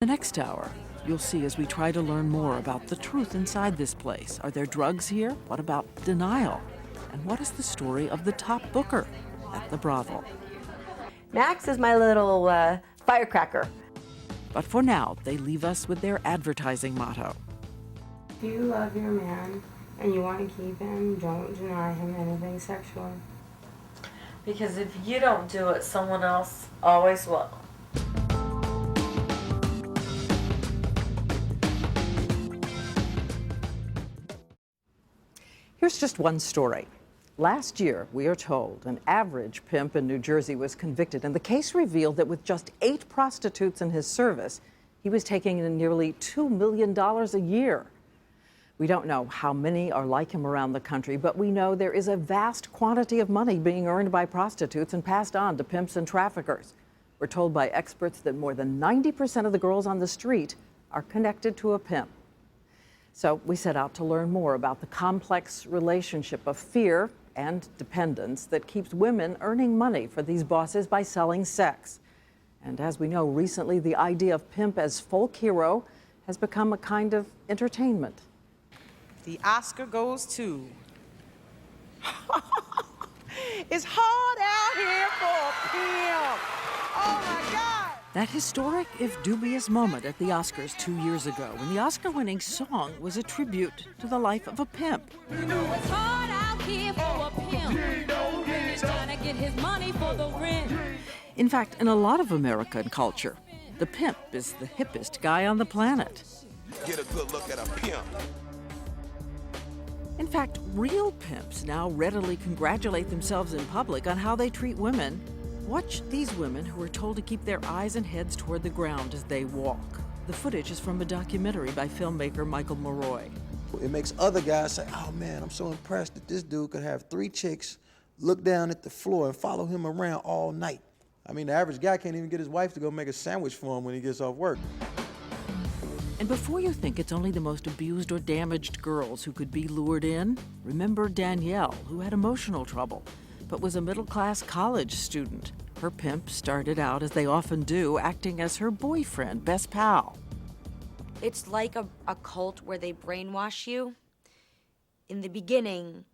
The next hour, you'll see as we try to learn more about the truth inside this place. Are there drugs here? What about denial? And what is the story of the top booker at the brothel? Max is my little firecracker. But for now, they leave us with their advertising motto. If you love your man and you want to keep him, don't deny him anything sexual. Because if you don't do it, someone else always will. Here's just one story. Last year, we are told, an average pimp in New Jersey was convicted, and the case revealed that with just 8 prostitutes in his service, he was taking in nearly $2 million a year. We don't know how many are like him around the country, but we know there is a vast quantity of money being earned by prostitutes and passed on to pimps and traffickers. We're told by experts that more than 90% of the girls on the street are connected to a pimp. So we set out to learn more about the complex relationship of fear and dependence that keeps women earning money for these bosses by selling sex. And as we know, recently the idea of pimp as folk hero has become a kind of entertainment. The Oscar goes to... It's hard out here for a pimp. Oh my God. That historic, if dubious moment at the Oscars 2 years ago, when the Oscar-winning song was a tribute to the life of a pimp. You know it's hard out here for a pimp. He's trying to get his money for the rent. In fact, in a lot of American culture, the pimp is the hippest guy on the planet. Get a good look at a pimp. In fact, real pimps now readily congratulate themselves in public on how they treat women. Watch these women who are told to keep their eyes and heads toward the ground as they walk. The footage is from a documentary by filmmaker Michael Mulroy. It makes other guys say, oh man, I'm so impressed that this dude could have 3 chicks look down at the floor and follow him around all night. I mean, the average guy can't even get his wife to go make a sandwich for him when he gets off work. And before you think it's only the most abused or damaged girls who could be lured in, remember Danielle, who had emotional trouble, but was a middle-class college student. Her pimp started out, as they often do, acting as her boyfriend, best pal. It's like a cult where they brainwash you. In the beginning,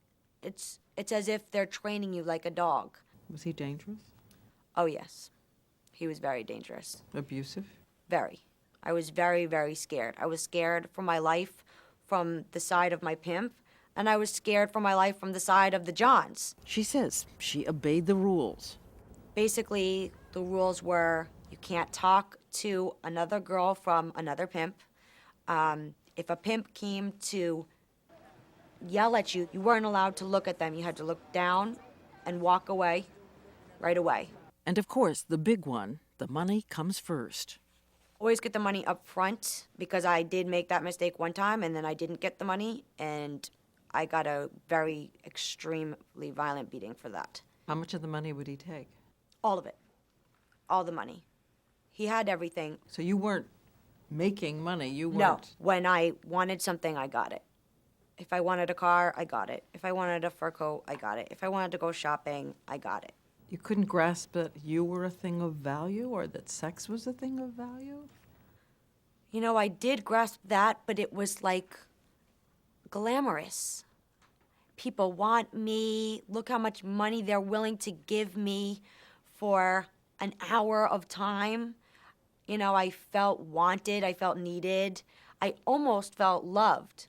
it's as if they're training you like a dog. Was he dangerous? Oh, yes. He was very dangerous. Abusive? Very. I was very, very scared. I was scared for my life from the side of my pimp, and I was scared for my life from the side of the Johns. She says she obeyed the rules. Basically, the rules were you can't talk to another girl from another pimp. If a pimp came to yell at you, you weren't allowed to look at them. You had to look down and walk away right away. And of course, the big one, the money comes first. Always get the money up front, because I did make that mistake one time and then I didn't get the money, and I got a very extremely violent beating for that. How much of the money would he take? All of it. All the money. He had everything. So you weren't making money, you weren't... No. When I wanted something, I got it. If I wanted a car, I got it. If I wanted a fur coat, I got it. If I wanted to go shopping, I got it. You couldn't grasp that you were a thing of value, or that sex was a thing of value? You know, I did grasp that, but it was like glamorous. People want me. Look how much money they're willing to give me for an hour of time. You know, I felt wanted. I felt needed. I almost felt loved.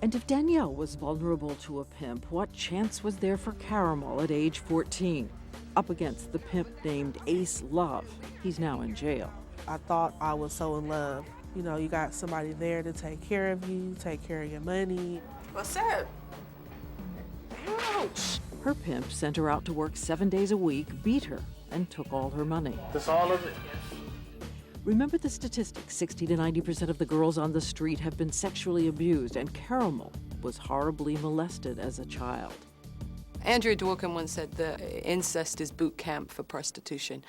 And if Danielle was vulnerable to a pimp, what chance was there for Caramel at age 14? Up against the pimp named Ace Love. He's now in jail. I thought I was so in love. You know, you got somebody there to take care of you, take care of your money. What's up? Ouch! Her pimp sent her out to work 7 days a week, beat her, and took all her money. That's all of it? Remember the statistics, 60 to 90% of the girls on the street have been sexually abused, and Caramel was horribly molested as a child. Andrea Dworkin once said that incest is boot camp for prostitution.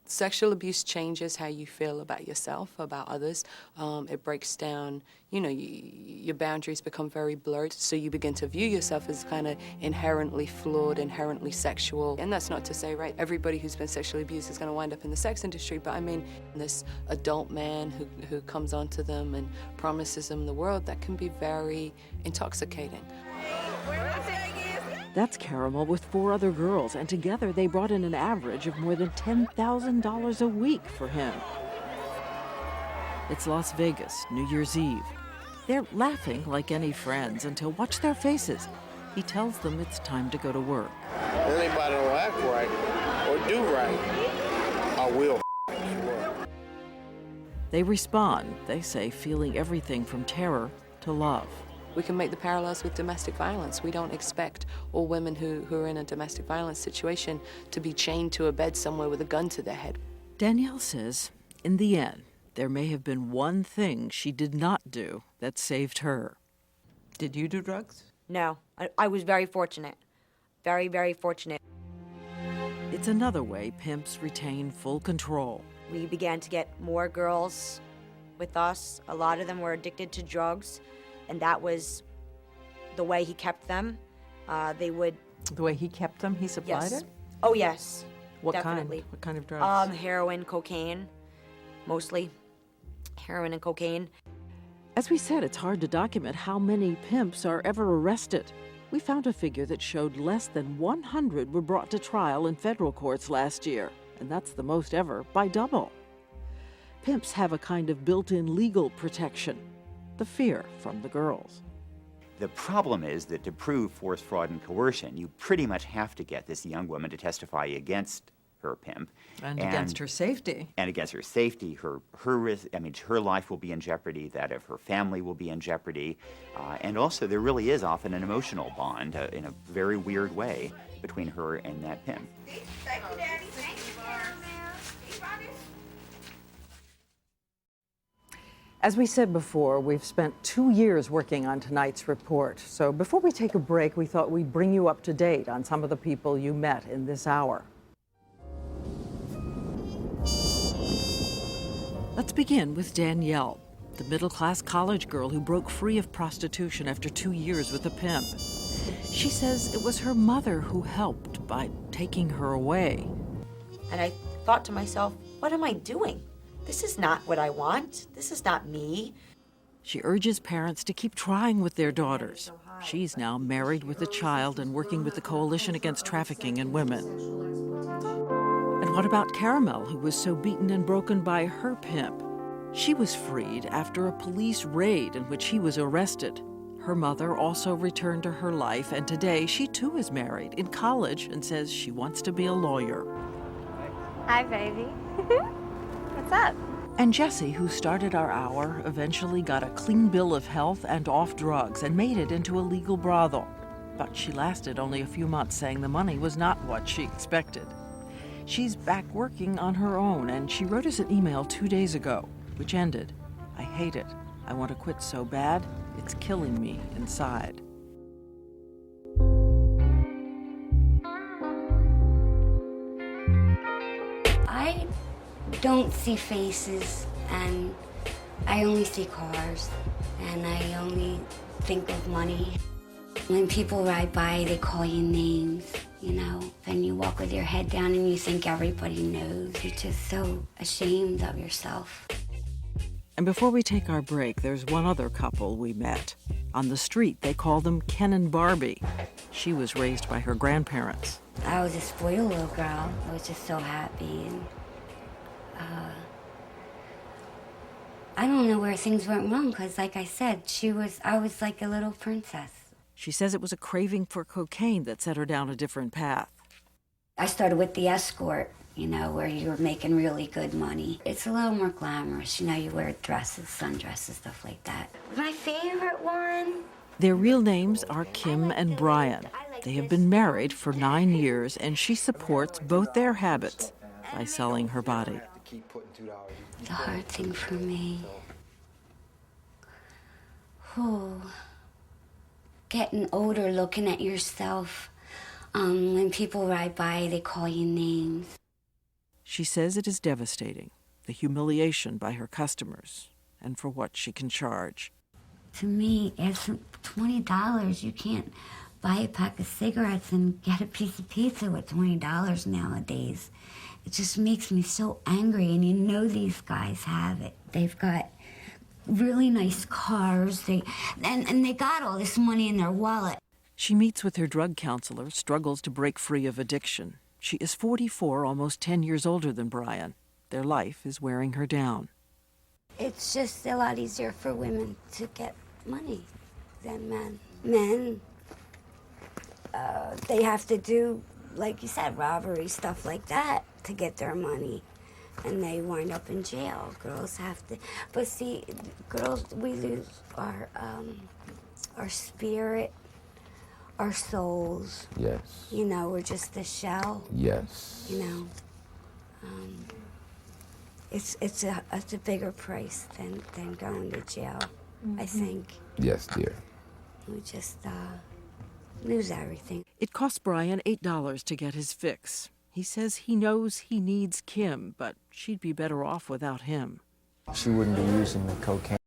Sexual abuse changes how you feel about yourself, about others. It breaks down, your boundaries become very blurred, so you begin to view yourself as kind of inherently flawed, inherently sexual. And that's not to say, right, everybody who's been sexually abused is going to wind up in the sex industry, but I mean, this adult man who comes onto them and promises them the world, that can be very intoxicating. That's Caramel with 4 other girls, and together they brought in an average of more than $10,000 a week for him. It's Las Vegas, New Year's Eve. They're laughing like any friends until watch their faces. He tells them it's time to go to work. Anybody don't act right or do right, I will. They respond, they say, feeling everything from terror to love. We can make the parallels with domestic violence. We don't expect all women who are in a domestic violence situation to be chained to a bed somewhere with a gun to their head. Danielle says, in the end, there may have been one thing she did not do that saved her. Did you do drugs? No, I was very fortunate. Very, very fortunate. It's another way pimps retain full control. We began to get more girls with us. A lot of them were addicted to drugs, and that was the way he kept them. They would... The way he kept them, he supplied Yes. it? Oh, yes. What Definitely. kind? What kind of drugs? Heroin, cocaine, mostly. Heroin and cocaine. As we said, it's hard to document how many pimps are ever arrested. We found a figure that showed less than 100 were brought to trial in federal courts last year, and that's the most ever by double. Pimps have a kind of built-in legal protection, the fear from the girls. The problem is that to prove force, fraud, and coercion, you pretty much have to get this young woman to testify against her pimp. And against her safety. And against her safety. Her life will be in jeopardy, that of her family will be in jeopardy. And also, there really is often an emotional bond in a very weird way between her and that pimp. Thank you, Daddy. Thank you, Barb. As we said before, we've spent 2 years working on tonight's report. So before we take a break, we thought we'd bring you up to date on some of the people you met in this hour. Let's begin with Danielle, the middle-class college girl who broke free of prostitution after 2 years with a pimp. She says it was her mother who helped by taking her away. And I thought to myself, what am I doing? This is not what I want. This is not me. She urges parents to keep trying with their daughters. She's now married with a child and working with the Coalition Against Trafficking in Women. And what about Caramel, who was so beaten and broken by her pimp? She was freed after a police raid in which he was arrested. Her mother also returned to her life, and today she too is married, in college, and says she wants to be a lawyer. Hi, baby. What's up? And Jessie, who started our hour, eventually got a clean bill of health and off drugs and made it into a legal brothel. But she lasted only a few months, saying the money was not what she expected. She's back working on her own, and she wrote us an email 2 days ago, which ended, "I hate it. I want to quit so bad, it's killing me inside." I don't see faces, and I only see cars, and I only think of money. When people ride by, they call you names, and you walk with your head down and you think everybody knows. You're just so ashamed of yourself. And before we take our break, there's one other couple we met. On the street, they call them Ken and Barbie. She was raised by her grandparents. I was a spoiled little girl. I was just so happy, and I don't know where things went wrong, because like I said, I was like a little princess. She says it was a craving for cocaine that set her down a different path. I started with the escort, where you were making really good money. It's a little more glamorous, you wear dresses, sundresses, stuff like that. My favorite one. Their real names are Kim and Brian. They have been married for 9 years, and she supports both their habits by selling her body. The hard thing for me. Getting older, looking at yourself. When people ride by, they call you names. She says it is devastating, the humiliation by her customers, and for what she can charge. To me, it's $20. You can't buy a pack of cigarettes and get a piece of pizza with $20 nowadays. It just makes me so angry, and you know these guys have it. They've got really nice cars, and they got all this money in their wallet. She meets with her drug counselor, struggles to break free of addiction. She is 44, almost 10 years older than Brian. Their life is wearing her down. It's just a lot easier for women to get money than men. Men, they have to do, like you said, robbery, stuff like that to get their money. And they wind up in jail. Girls have to, but see, girls, we lose our spirit, our souls. Yes. You know, we're just the shell. Yes. You know, it's a bigger price than going to jail. I think. Yes, dear. We just lose everything. It cost Brian $8 to get his fix. He says he knows he needs Kim, but she'd be better off without him. She wouldn't be using the cocaine.